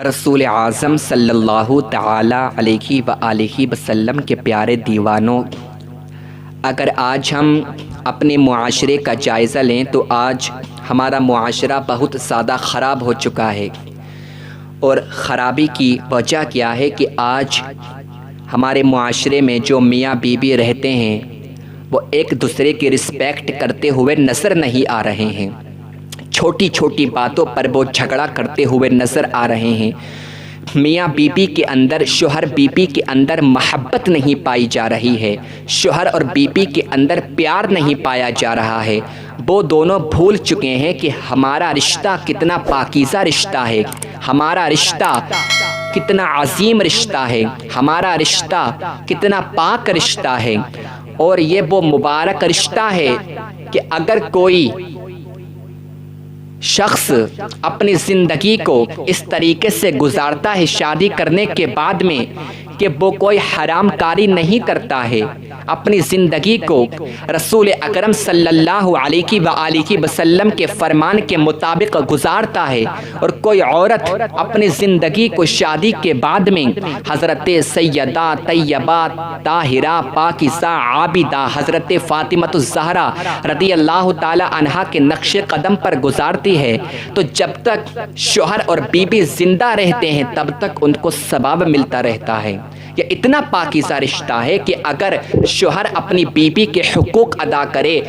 رسول اعظم صلی اللہ تعالی علیہ وآلہ وسلم کے پیارے دیوانوں، اگر آج ہم اپنے معاشرے کا جائزہ لیں تو آج ہمارا معاشرہ بہت زیادہ خراب ہو چکا ہے۔ اور خرابی کی وجہ کیا ہے کہ آج ہمارے معاشرے میں جو میاں بیوی رہتے ہیں وہ ایک دوسرے کی رسپیکٹ کرتے ہوئے نظر نہیں آ رہے ہیں۔ چھوٹی چھوٹی باتوں پر وہ جھگڑا کرتے ہوئے نظر آ رہے ہیں۔ میاں بیوی کے اندر، شوہر بیوی کے اندر محبت نہیں پائی جا رہی ہے، شوہر اور بیوی کے اندر پیار نہیں پایا جا رہا ہے۔ وہ دونوں بھول چکے ہیں کہ ہمارا رشتہ کتنا پاکیزہ رشتہ ہے، ہمارا رشتہ کتنا عظیم رشتہ ہے، ہمارا رشتہ کتنا پاک رشتہ ہے۔ اور یہ وہ مبارک رشتہ ہے کہ اگر کوئی شخص اپنی زندگی کو اس طریقے سے گزارتا ہے شادی کرنے کے بعد میں کہ وہ کوئی حرام کاری نہیں کرتا ہے، اپنی زندگی کو رسول اکرم صلی اللہ علیہ وآلہ وسلم کے فرمان کے مطابق گزارتا ہے، اور کوئی عورت اپنی زندگی کو شادی کے بعد میں حضرت سیدہ طیبہ طاہرہ پاکیزہ عابدہ حضرت فاطمہ الزہرا رضی اللہ تعالی عنہا کے نقش قدم پر گزارتی ہے، تو جب تک شوہر اور بیوی زندہ رہتے ہیں تب تک ان کو ثواب ملتا رہتا ہے۔ یہ اتنا پاکیزہ رشتہ ہے کہ اگر شوہر اپنی بیوی کے حقوق ادا کرے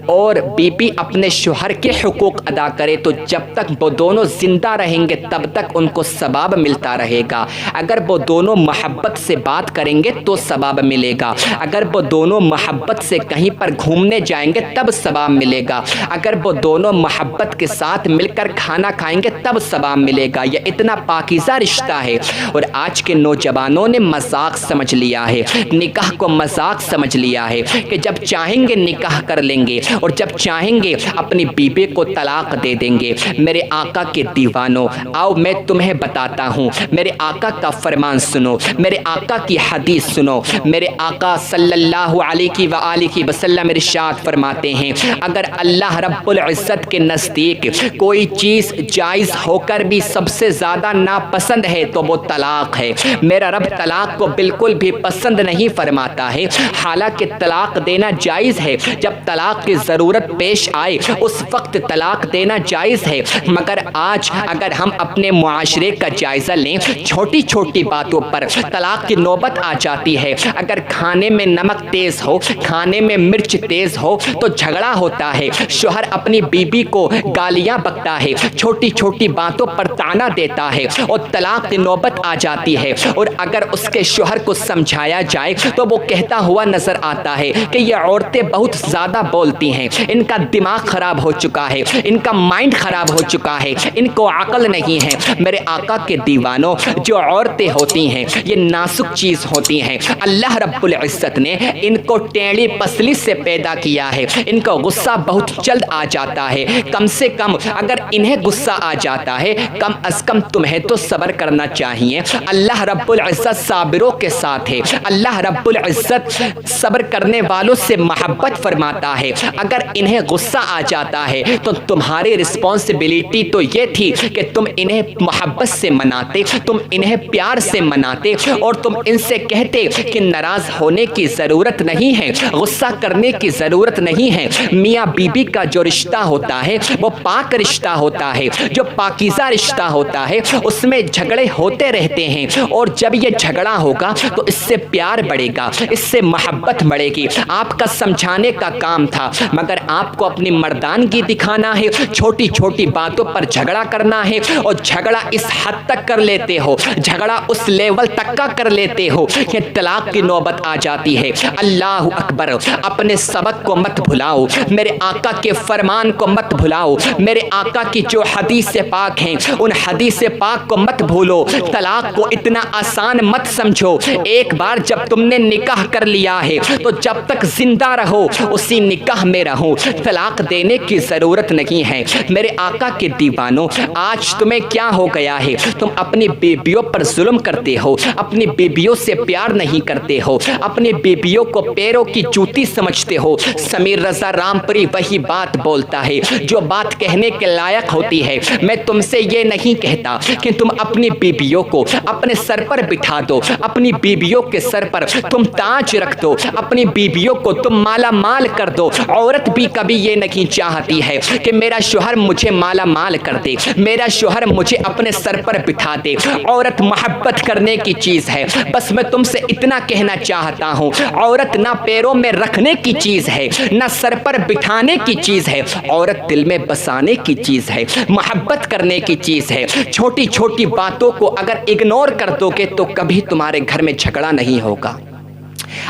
اور بیوی اپنے شوہر کے حقوق ادا کرے تو جب تک وہ دونوں زندہ رہیں گے تب تک ان کو ثواب ملتا رہے گا۔ اگر وہ دونوں محبت سے بات کریں گے تو ثواب ملے گا، اگر وہ دونوں محبت سے کہیں پر گھومنے جائیں گے تب ثواب ملے گا، اگر وہ دونوں محبت کے ساتھ مل کر کھانا کھائیں گے تب ثواب ملے گا۔ یہ اتنا پاکیزہ رشتہ ہے، اور آج کے نوجوانوں نے مذاق سمجھ لیا ہے، نکاح کو مذاق سمجھ لیا ہے کہ جب چاہیں گے نکاح کر لیں گے اور جب چاہیں گے اپنی بیوی کو طلاق دے دیں گے۔ میرے آقا کے دیوانوں، آؤ میں تمہیں بتاتا ہوں، میرے آقا کا فرمان سنو، میرے آقا کی حدیث سنو۔ میرے آقا صلی اللہ علیہ وآلہ وسلم ارشاد فرماتے ہیں، اگر اللہ رب العزت کے نزدیک کوئی چیز جائز ہو کر بھی سب سے زیادہ ناپسند ہے تو وہ طلاق ہے۔ میرا رب طلاق کو بالکل بھی پسند نہیں فرماتا ہے، حالانکہ طلاق دینا جائز ہے، جب طلاق کی ضرورت پیش آئے اس وقت طلاق دینا جائز ہے۔ مگر آج اگر ہم اپنے معاشرے کا جائزہ لیں، چھوٹی چھوٹی باتوں پر طلاق کی نوبت آ جاتی ہے۔ اگر کھانے میں نمک تیز ہو، کھانے میں مرچ تیز ہو تو جھگڑا ہوتا ہے، شوہر اپنی بیوی کو گالیاں بکتا ہے، چھوٹی چھوٹی باتوں پر طعنہ دیتا ہے اور طلاق کی نوبت آ جاتی ہے۔ اور اگر اس کے شوہر کو سمجھایا جائے تو وہ کہتا ہوا نظر آتا ہے کہ یہ عورتیں بہت زیادہ بولتی ہیں، ان کا دماغ خراب ہو چکا ہے، ان کا مائنڈ خراب ہو چکا ہے، ان کو عقل نہیں ہے۔ میرے آقا کے دیوانوں، جو عورتیں ہوتی ہیں یہ نازک چیز ہوتی ہیں، اللہ رب العزت نے ان کو ٹیڑھی پسلی سے پیدا کیا ہے، ان کو غصہ بہت جلد آ جاتا ہے۔ کم سے کم اگر انہیں غصہ آ جاتا ہے کم از کم تمہیں تو صبر کرنا چاہیے۔ اللہ رب العزت صابروں کے ساتھ ہے، اللہ رب العزت صبر کرنے والوں سے محبت فرماتا ہے۔ اگر انہیں غصہ آ جاتا ہے تو تمہاری رسپانسبلٹی تو یہ تھی کہ تم انہیں محبت سے مناتے، تم انہیں پیار سے مناتے، اور تم ان سے کہتے کہ ناراض ہونے کی ضرورت نہیں ہے، غصہ کرنے کی ضرورت نہیں ہے۔ میاں بیوی کا جو رشتہ ہوتا ہے وہ پاک رشتہ ہوتا ہے، جو پاکیزہ رشتہ ہوتا ہے اس میں جھگڑے ہوتے رہتے ہیں، اور جب یہ جھگڑا ہوگا تو اس سے پیار بڑھے گا، اس سے محبت بڑھے گی۔ آپ کا سمجھانے کا کام تھا مگر آپ کو اپنی مردانگی دکھانا ہے، چھوٹی چھوٹی باتوں پر جھگڑا کرنا ہے، اور جھگڑا اس حد تک کر لیتے ہو، جھگڑا اس لیول تک کا کر لیتے ہو کہ طلاق کی نوبت آ جاتی ہے۔ اللہ اکبر، اپنے سبق کو مت بھلاؤ، میرے آقا کے فرمان کو مت بھلاؤ، میرے آقا کی جو حدیث پاک ہیں ان حدیث پاک کو مت بھولو، طلاق کو اتنا آسان مت سمجھو۔ سمجھو ایک بار جب تم نے نکاح کر لیا ہے تو جب تک زندہ رہو اسی نکاح میں رہو، طلاق دینے کی ضرورت نہیں ہے۔ میرے آقا کے دیوانوں، آج تمہیں کیا ہو گیا ہے؟ تم اپنی بیویوں پر ظلم کرتے ہو، اپنی بیویوں سے پیار نہیں کرتے ہو، اپنی بیویوں کو پیروں کی جوتی سمجھتے ہو۔ سمیر رضا رامپوری وہی بات بولتا ہے جو بات کہنے کے لائق ہوتی ہے۔ میں تم سے یہ نہیں کہتا کہ تم اپنی بیویوں کو اپنے سر پر بٹھا دو، اپنی بیویوں کے سر پر تم تاج رکھ دو، اپنی بیویوں کو تم مالا مال کر دو۔ عورت بھی کبھی یہ نہیں چاہتی ہے کہ میرا شوہر مجھے مالا مال کر دے، میرا شوہر مجھے اپنے سر پر بٹھا دے۔ عورت محبت کرنے کی چیز ہے۔ بس میں تم سے اتنا کہنا چاہتا ہوں، عورت نہ پیروں میں رکھنے کی چیز ہے، نہ سر پر بٹھانے کی چیز ہے، عورت دل میں بسانے کی چیز ہے، محبت کرنے کی چیز ہے۔ چھوٹی چھوٹی باتوں کو اگر اگنور کر دو گے تو کبھی تمہارے گھر میں جھگڑا نہیں ہوگا۔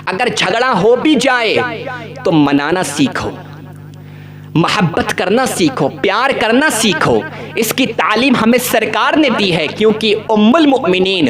اگر جھگڑا ہو بھی جائے تو منانا سیکھو، محبت کرنا سیکھو، پیار کرنا سیکھو۔ اس کی تعلیم ہمیں سرکار نے دی ہے، کیونکہ ام المؤمنین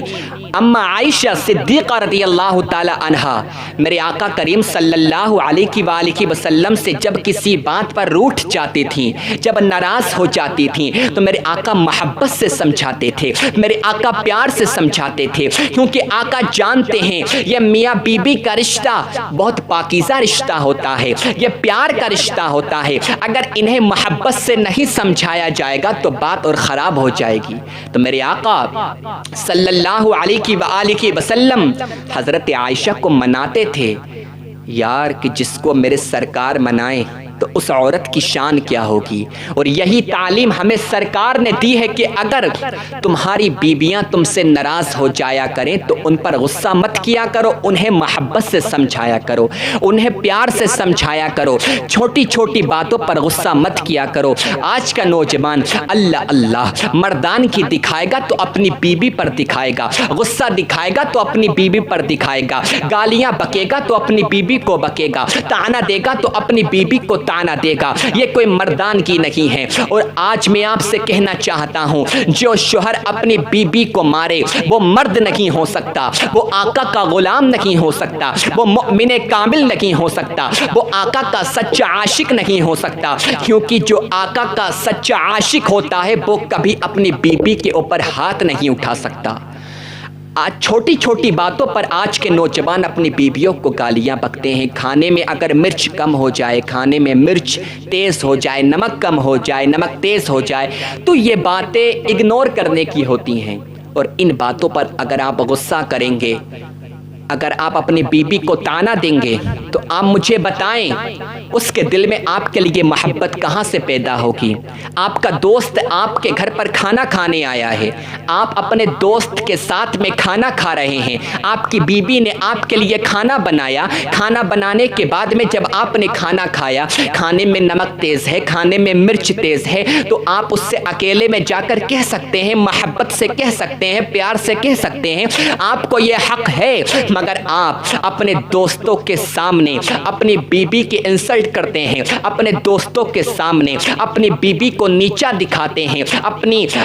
اما عائشہ صدیقہ رضی اللہ تعالی عنہا میرے آقا کریم صلی اللہ علیہ وآلہ وسلم سے جب کسی بات پر روٹھ جاتی تھیں، جب ناراض ہو جاتی تھیں تو میرے آقا محبت سے سمجھاتے تھے، میرے آقا پیار سے سمجھاتے تھے، کیونکہ آقا جانتے ہیں یہ میاں بیوی کا رشتہ بہت پاکیزہ رشتہ ہوتا ہے، یہ پیار کا رشتہ ہوتا ہے۔ اگر انہیں محبت سے نہیں سمجھایا جائے گا تو بات اور خراب ہو جائے گی۔ تو میرے آقا صلی اللہ علیہ وآلہ وسلم حضرت عائشہ کو مناتے تھے، یار کہ جس کو میرے سرکار منائیں تو اس عورت کی شان کیا ہوگی۔ اور یہی تعلیم ہمیں سرکار نے دی ہے کہ اگر تمہاری بیویاں تم سے ناراض ہو جایا کریں تو ان پر غصہ مت کیا کرو، انہیں محبت سے سمجھایا کرو، انہیں پیار سے سمجھایا کرو، چھوٹی چھوٹی باتوں پر غصہ مت کیا کرو۔ آج کا نوجوان اللہ اللہ مردان کی دکھائے گا تو اپنی بیوی پر دکھائے گا، غصہ دکھائے گا تو اپنی بیوی پر دکھائے گا، گالیاں بکے گا تو اپنی بیوی کو بکے گا، طعنہ دے گا تو اپنی بیوی کو طعنہ دے گا۔ یہ کوئی مردان کی نہیں ہے۔ اور آج میں آپ سے کہنا چاہتا ہوں، جو شوہر اپنی بیوی کو مارے وہ مرد نہیں ہو سکتا، وہ آقا کا غلام نہیں ہو سکتا، وہ مؤمن کامل نہیں ہو سکتا، وہ آقا کا سچا عاشق نہیں ہو سکتا، کیونکہ جو آقا کا سچا عاشق ہوتا ہے وہ کبھی اپنی بیوی کے اوپر ہاتھ نہیں اٹھا سکتا۔ آج چھوٹی چھوٹی باتوں پر آج کے نوجوان اپنی بیویوں کو گالیاں بکتے ہیں۔ کھانے میں اگر مرچ کم ہو جائے، کھانے میں مرچ تیز ہو جائے، نمک کم ہو جائے، نمک تیز ہو جائے تو یہ باتیں اگنور کرنے کی ہوتی ہیں۔ اور ان باتوں پر اگر آپ غصہ کریں گے، اگر آپ اپنی بیوی کو طعنہ دیں گے تو آپ مجھے بتائیں اس کے دل میں آپ کے لیے محبت کہاں سے پیدا ہوگی؟ آپ کا دوست آپ کے گھر پر کھانا کھانے آیا ہے، آپ اپنے دوست کے ساتھ میں کھانا کھا رہے ہیں، آپ کی بیوی نے آپ کے لیے کھانا بنایا، کھانا بنانے کے بعد میں جب آپ نے کھانا کھایا، کھانے میں نمک تیز ہے، کھانے میں مرچ تیز ہے، تو آپ اس سے اکیلے میں جا کر کہہ سکتے ہیں، محبت سے کہہ سکتے ہیں، پیار سے کہہ سکتے ہیں، آپ کو یہ حق ہے۔ مگر آپ اپنے دوستوں کے سامنے اپنی بیوی کی انسلٹ کرتے ہیں، اپنے دوستوں کے سامنے اپنی بیوی کو نیچا دکھاتے ہیں،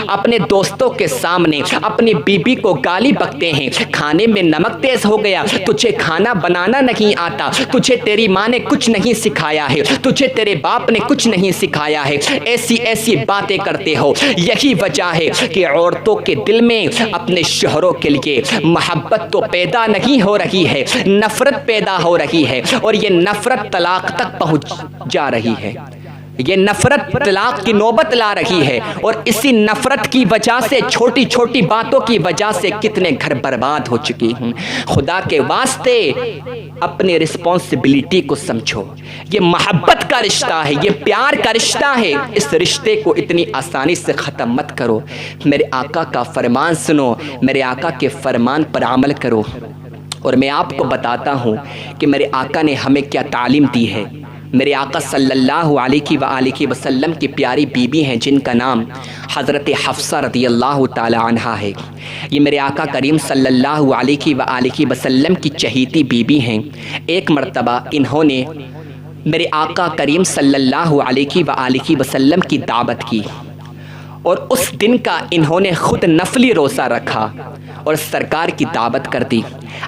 اپنے دوستوں کے سامنے اپنی بیوی کو گالی بکتے ہیں۔ کھانے میں نمک تیز ہو گیا، تجھے کھانا بنانا نہیں آتا، تجھے تیری ماں نے کچھ نہیں سکھایا ہے، تجھے تیرے باپ نے کچھ نہیں سکھایا ہے، ایسی ایسی باتیں کرتے ہو۔ یہی وجہ ہے کہ عورتوں کے دل میں اپنے شوہروں کے لیے محبت تو پیدا نہیں ہو رہی ہے، نفرت پیدا ہو رہی ہے، اور یہ نفرت طلاق تک پہنچ جا رہی ہے، یہ نفرت طلاق کی نوبت لا رہی ہے۔ اور اسی نفرت کی وجہ سے، چھوٹی چھوٹی باتوں کی وجہ سے کتنے گھر برباد ہو چکے ہیں۔ خدا کے واسطے اپنے رسپانسبلٹی کو سمجھو، یہ محبت کا رشتہ ہے، یہ پیار کا رشتہ ہے، اس رشتے کو اتنی آسانی سے ختم مت کرو۔ میرے آقا کا فرمان سنو، میرے آقا کے فرمان پر عمل کرو۔ اور میں آپ کو بتاتا ہوں کہ میرے آقا نے ہمیں کیا تعلیم دی ہے۔ میرے آقا صلی اللہ علیہ وآلہ وسلم کی پیاری بیوی ہیں جن کا نام حضرت حفصہ رضی اللہ تعالی عنہا ہے۔ یہ میرے آقا کریم صلی اللہ علیہ وآلہ وسلم کی چہیتی بیوی ہیں۔ ایک مرتبہ انہوں نے میرے آقا کریم صلی اللہ علیہ وآلہ وسلم کی دعوت کی، اور اس دن کا انہوں نے خود نفلی روزہ رکھا، اور سرکار کی دعوت کر دی۔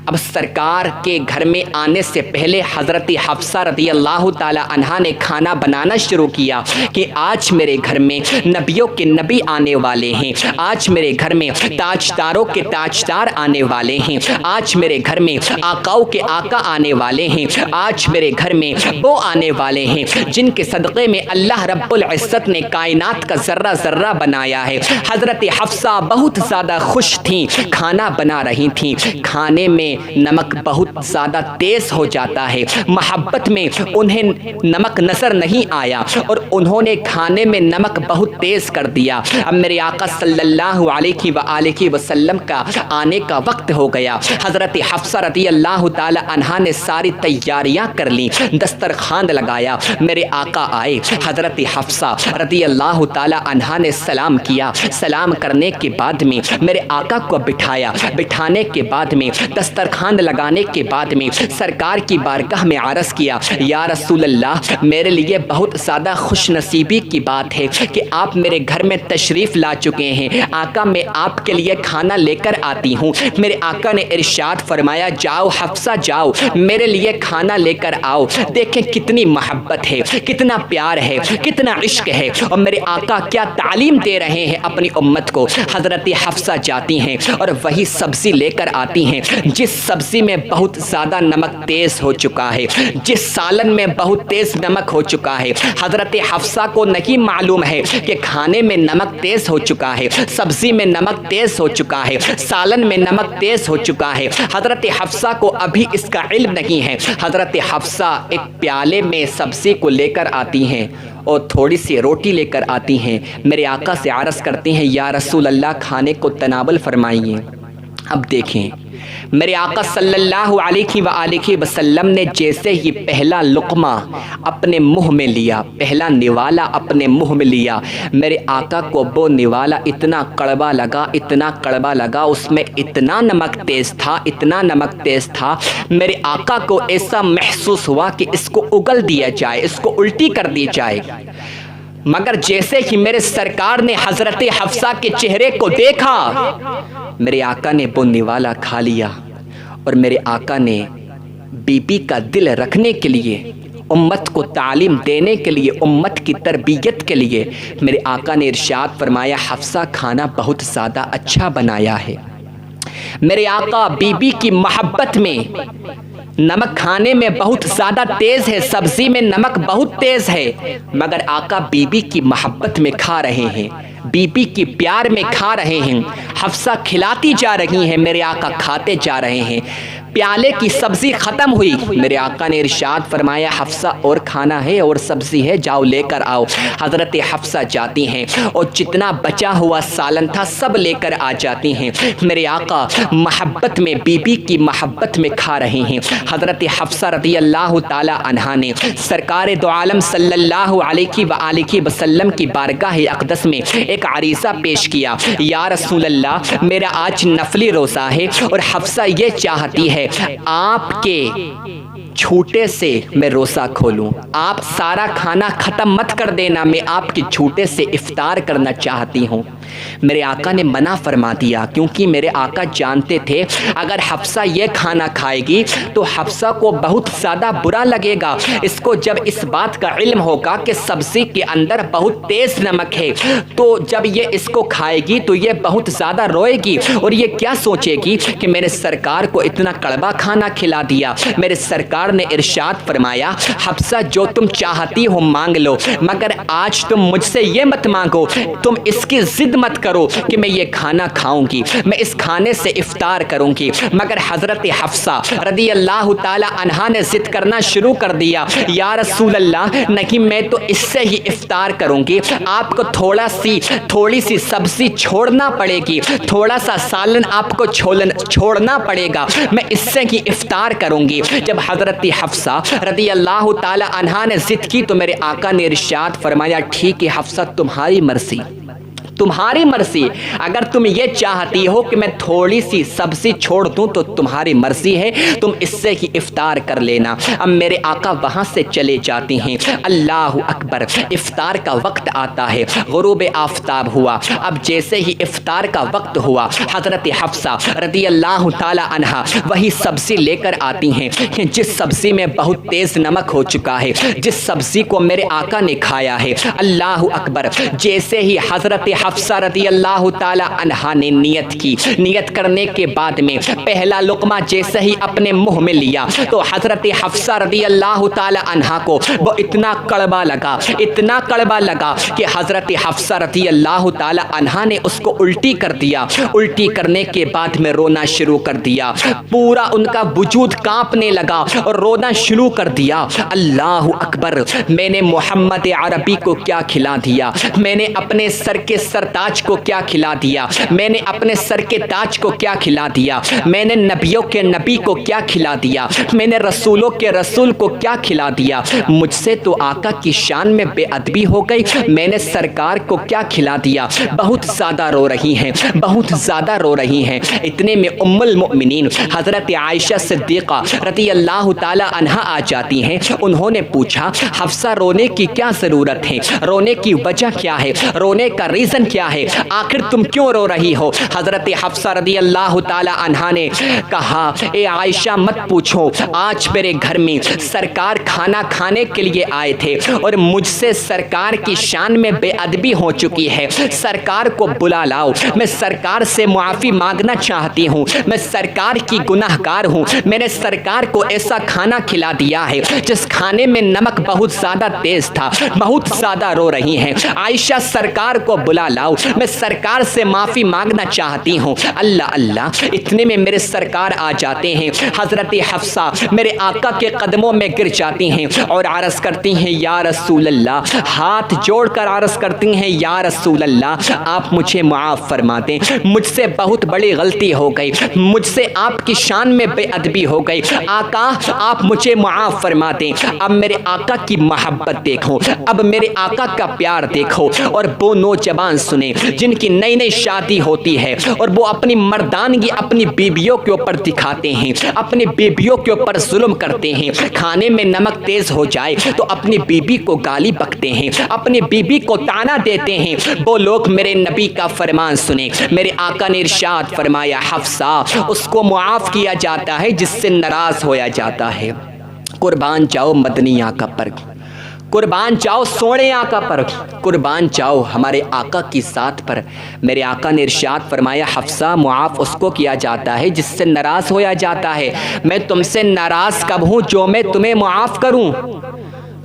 اب سرکار کے گھر میں آنے سے پہلے حضرت حفصہ رضی اللہ تعالی عنہا نے کھانا بنانا شروع کیا کہ آج میرے گھر میں نبیوں کے نبی آنے والے ہیں، آج میرے گھر میں تاجداروں کے تاجدار آنے والے ہیں، آج میرے گھر میں آقاؤں کے آقا آنے والے ہیں، آج میرے گھر میں وہ آنے والے ہیں جن کے صدقے میں اللہ رب العزت نے کائنات کا ذرہ ذرہ بنایا ہے۔ حضرت حفصہ بہت زیادہ خوش تھیں، کھانا بنا رہی تھیں۔ کھانے میں نمک بہت زیادہ تیز ہو جاتا ہے، محبت میں انہیں نمک نظر نہیں آیا اور انہوں نے کھانے میں نمک بہت تیز کر دیا۔ اب میرے آقا صلی اللہ علیہ وآلہ وسلم کا آنے کا وقت ہو گیا۔ حضرت حفصہ رضی اللہ تعالی عنہا نے ساری تیاریاں کر لیں، دسترخوان لگایا، میرے آقا آئے۔ حضرت حفصہ رضی اللہ تعالی عنہا نے سلام کیا، سلام کرنے کے بعد میں میرے آقا کو بٹھایا، بٹھانے کے بعد میں دسترخوان لگانے کے بعد میں سرکار کی بارگاہ میں عرض کیا، یا رسول اللہ، میرے لیے بہت زیادہ خوش نصیبی کی بات ہے کہ آپ میرے گھر میں تشریف لا چکے ہیں۔ آقا میں آپ کے لیے کھانا لے کر آتی ہوں۔ میرے آقا نے ارشاد فرمایا، جاؤ حفصہ جاؤ، میرے لیے کھانا لے کر آؤ۔ دیکھیں کتنی محبت ہے، کتنا پیار ہے، کتنا عشق ہے، اور میرے آقا کیا تعلیم دے رہے ہیں اپنی امت کو۔ حضرت حفصہ جاتی ہیں اور وہی سبزی لے کر آتی ہیں جس سبزی میں بہت زیادہ نمک تیز ہو چکا ہے، جس سالن میں بہت تیز نمک ہو چکا ہے۔ حضرت حفصہ کو نہیں معلوم ہے کہ کھانے میں نمک تیز ہو چکا ہے، سبزی میں نمک تیز ہو چکا ہے، سالن میں نمک تیز ہو چکا ہے۔ حضرت حفصہ کو ابھی اس کا علم نہیں ہے۔ حضرت حفصہ ایک پیالے میں سبزی کو لے کر آتی ہیں اور تھوڑی سی روٹی لے کر آتی ہیں، میرے آقا سے عرض کرتی ہیں، یا رسول اللہ کھانے کو تناول فرمائیے۔ اب دیکھیں میرے آقا صلی اللہ علیہ وآلہ وسلم نے جیسے ہی پہلا لقمہ اپنے منہ میں لیا، پہلا نوالا اپنے منہ میں لیا، میرے آقا کو وہ نوالا اتنا کڑوا لگا، اتنا کڑوا لگا، اس میں اتنا نمک تیز تھا، اتنا نمک تیز تھا، میرے آقا کو ایسا محسوس ہوا کہ اس کو اگل دیا جائے، اس کو الٹی کر دی جائے۔ مگر جیسے ہی میرے سرکار نے حضرت حفصہ کے چہرے کو دیکھا، میرے آقا نے وہ نوالا کھا لیا، اور میرے آقا نے بی بی کا دل رکھنے کے لیے، امت کو تعلیم دینے کے لیے، امت کی تربیت کے لیے، میرے آقا نے ارشاد فرمایا، حفصہ کھانا بہت زیادہ اچھا بنایا ہے۔ میرے آقا بی بی کی محبت میں، نمک کھانے میں بہت زیادہ تیز ہے، سبزی میں نمک بہت تیز ہے، مگر آقا بی بی کی محبت میں کھا رہے ہیں، بی بی کی پیار میں کھا رہے ہیں۔ حفصہ کھلاتی جا رہی ہیں، میرے آقا کھاتے جا رہے ہیں۔ پیالے کی سبزی ختم ہوئی، میرے آقا نے ارشاد فرمایا، حفصہ اور کھانا ہے اور سبزی ہے، جاؤ لے کر آؤ۔ حضرت حفصہ جاتی ہیں اور جتنا بچا ہوا سالن تھا سب لے کر آ جاتی ہیں۔ میرے آقا محبت میں، بی بی کی محبت میں کھا رہے ہیں۔ حضرت حفصہ رضی اللہ تعالی عنہا نے سرکار دو عالم صلی اللہ علیہ وآلہ وسلم کی بارگاہ اقدس میں ایک عریضہ پیش کیا، یا رسول اللہ، میرا آج نفلی روزہ ہے اور حفصہ یہ چاہتی ہے آپ کے چھوٹے سے میں روزہ کھولوں، آپ سارا کھانا ختم مت کر دینا، میں آپ کے چھوٹے سے افطار کرنا چاہتی ہوں۔ میرے آقا نے منع فرما دیا، کیونکہ میرے آقا جانتے تھے اگر حفصہ یہ کھانا کھائے گی تو حفصہ کو بہت زیادہ برا لگے گا، اس کو جب اس بات کا علم ہوگا کہ سبزی کے اندر بہت تیز نمک ہے تو جب یہ اس کو کھائے گی تو یہ بہت زیادہ روئے گی اور یہ کیا سوچے گی کہ میرے سرکار کو اتنا کڑوا کھانا کھلا دیا۔ میرے سرکار نے ارشاد فرمایا، حفصہ جو تم چاہتی ہو مانگ لو، مگر آج تم مجھ سے یہ مت مانگو، تم اس کی ضد مت کرو کہ میں یہ کھانا کھاؤں گی، میں اس کھانے سے افطار کروں گی۔ مگر حضرت حفصہ رضی اللہ تعالی عنہا نے ضد کرنا شروع کر دیا، یا رسول اللہ نہیں، میں تو اس سے ہی افطار کروں گی، آپ کو تھوڑی سی سبزی چھوڑنا پڑے گی، تھوڑا سا سالن آپ کو چھوڑنا پڑے گا، میں اس سے ہی افطار کروں گی۔ جب حضرت حفصہ رضی اللہ تعالی عنہا نے ضد کی تو میرے آقا نے ارشاد فرمایا، ٹھیک ہے حفصہ، تمہاری مرضی، تمہاری مرضی. اگر تم یہ چاہتی ہو کہ میں تھوڑی سی سبزی چھوڑ دوں تو تمہاری مرضی ہے, تم اس سے ہی افطار کر لینا. اب میرے آقا وہاں سے چلے جاتے ہیں. اللہ اکبر, افطار کا وقت آتا ہے. غروب آفتاب ہوا. اب جیسے ہی افطار کا وقت ہوا, حضرت حفصہ رضی اللہ تعالی عنہا وہی سبزی لے کر آتی ہیں جس سبزی میں بہت تیز نمک ہو چکا ہے, جس سبزی کو میرے آقا نے کھایا ہے. اللہ اکبر, جیسے ہی حضرت حفصہ رضی اللہ تعالی عنہا نے نیت کی, نیت کرنے کے بعد میں پہلا لقمہ جیسے ہی اپنے منہ میں لیا تو حضرت حفصہ رضی اللہ تعالی عنہا کو وہ اتنا کڑوا لگا, اتنا کڑوا لگا کہ حضرت حفصہ رضی اللہ تعالی عنہا نے اس کو الٹی کر دیا. الٹی کرنے کے بعد میں رونا شروع کر دیا. پورا ان کا وجود کانپنے لگا اور رونا شروع کر دیا. اللہ اکبر, میں نے محمد عربی کو کیا کھلا دیا, میں نے اپنے سر کے سرتاج کو کیا کھلا دیا, میں نے اپنے سر کے تاج کو کیا کھلا دیا, میں نے نبیوں کے نبی کو کیا کھلا دیا, میں نے رسولوں کے رسول کو کیا کھلا دیا. مجھ سے تو آقا کی شان میں بے ادبی ہو گئی, میں نے سرکار کو کیا کھلا دیا. بہت زیادہ رو رہی ہیں, بہت زیادہ رو رہی ہیں. اتنے میں ام المؤمنین حضرت عائشہ صدیقہ رضی اللہ تعالی عنہا آ جاتی ہیں. انہوں نے پوچھا, حفصہ رونے کی کیا ضرورت ہے, رونے کی وجہ کیا ہے, رونے کا ریزن کیا ہے, آخر تم کیوں رو رہی ہو. حضرت حفصہ رضی اللہ تعالی عنہا نے کہا, اے عائشہ مت پوچھو, آج میرے گھر میں سرکار کھانا کھانے کے لیے آئے تھے اور مجھ سے سرکار کی شان میں بے ادبی ہو چکی ہے. سرکار کو بلا لاؤ, میں سرکار سے معافی مانگنا چاہتی ہوں, میں سرکار کی گناہ گار ہوں. میں نے سرکار کو ایسا کھانا کھلا دیا ہے جس کھانے میں نمک بہت زیادہ تیز تھا. بہت زیادہ رو رہی ہیں. عائشہ سرکار کو بلا لاؤ, میں سرکار سے معافی مانگنا چاہتی ہوں. اللہ اللہ, اتنے میں میرے سرکار آ جاتے ہیں. حضرت حفصہ میرے آقا کے قدموں میں گر جاتی ہیں اور عرض کرتی ہیں, یا رسول اللہ, ہاتھ جوڑ کر عرض کرتی ہیں, یا رسول اللہ آپ مجھے معاف فرما دیں, مجھ سے بہت بڑی غلطی ہو گئی, مجھ سے آپ کی شان میں بے ادبی ہو گئی. آقا آپ مجھے معاف فرما دیں. اب میرے آقا کی محبت دیکھو, اب میرے آقا کا پیار دیکھو. اور وہ نوجوان سنیں جن کی نئی نئی شادی ہوتی ہے اور وہ اپنی مردانگی اپنی بیبیوں کے اوپر دکھاتے ہیں, اپنی بیبیوں کے اوپر ظلم کرتے ہیں. کھانے میں نمک تیز ہو جائے تو اپنی بیبی کو گالی بکتے ہیں, اپنی بیبی کو تانا دیتے ہیں. وہ لوگ میرے نبی کا فرمان سنیں. میرے آقا نے ارشاد فرمایا, حفصہ اس کو معاف کیا جاتا ہے جس سے ناراض ہویا جاتا ہے. قربان جاؤ مدنی آقا پر, قربان جاؤ سونے آقا پر, قربان جاؤ ہمارے آقا کی ذات پر. میرے آقا نے ارشاد فرمایا, حفصہ معاف اس کو کیا جاتا ہے جس سے ناراض ہویا جاتا ہے. میں تم سے ناراض کب ہوں جو میں تمہیں معاف کروں.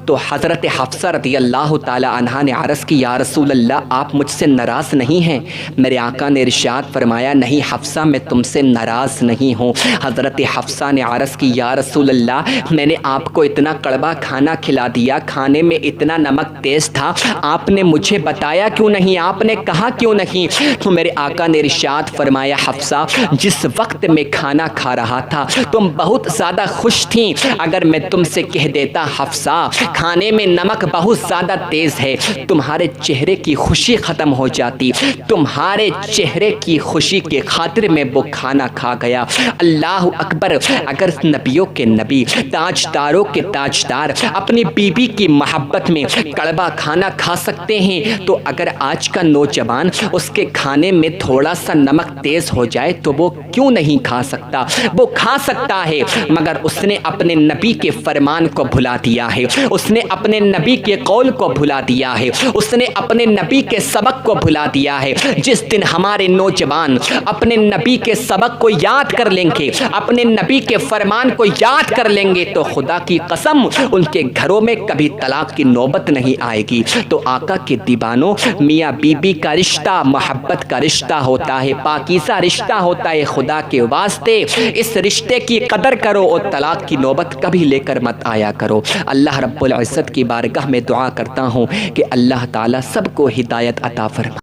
تو حضرت حفصہ رضی اللہ تعالی عنہا نے عرض کی, یا رسول اللہ آپ مجھ سے ناراض نہیں ہیں. میرے آقا نے ارشاد فرمایا, نہیں حفصہ میں تم سے ناراض نہیں ہوں. حضرت حفصہ نے عرض کی, یا رسول اللہ میں نے آپ کو اتنا کڑوا کھانا کھلا دیا, کھانے میں اتنا نمک تیز تھا, آپ نے مجھے بتایا کیوں نہیں, آپ نے کہا کیوں نہیں. تو میرے آقا نے ارشاد فرمایا, حفصہ جس وقت میں کھانا کھا رہا تھا تم بہت زیادہ خوش تھیں. اگر میں تم سے کہہ دیتا حفصہ کھانے میں نمک بہت زیادہ تیز ہے, تمہارے چہرے کی خوشی ختم ہو جاتی. تمہارے چہرے کی خوشی کے خاطر میں وہ کھانا کھا گیا. اللہ اکبر, اگر نبیوں کے نبی تاجداروں کے تاجدار اپنی بیوی کی محبت میں کڑوا کھانا کھا سکتے ہیں تو اگر آج کا نوجوان اس کے کھانے میں تھوڑا سا نمک تیز ہو جائے تو وہ کیوں نہیں کھا سکتا. وہ کھا سکتا ہے, مگر اس نے اپنے نبی کے فرمان کو بھلا دیا ہے, اس نے اپنے نبی کے قول کو بھلا دیا ہے, اس نے اپنے نبی کے سبق کو بھلا دیا ہے. جس دن ہمارے نوجوان اپنے نبی کے سبق کو یاد کر لیں گے, اپنے نبی کے فرمان کو یاد کر لیں گے تو خدا کی قسم ان کے گھروں میں کبھی طلاق کی نوبت نہیں آئے گی. تو آقا کے دیوانوں, میاں بیوی کا رشتہ محبت کا رشتہ ہوتا ہے, پاکیزہ رشتہ ہوتا ہے. خدا کے واسطے اس رشتے کی قدر کرو اور طلاق کی نوبت کبھی لے کر مت آیا کرو. اللہ رب العزت کی بارگاہ میں دعا کرتا ہوں کہ اللہ تعالیٰ سب کو ہدایت عطا فرمائے.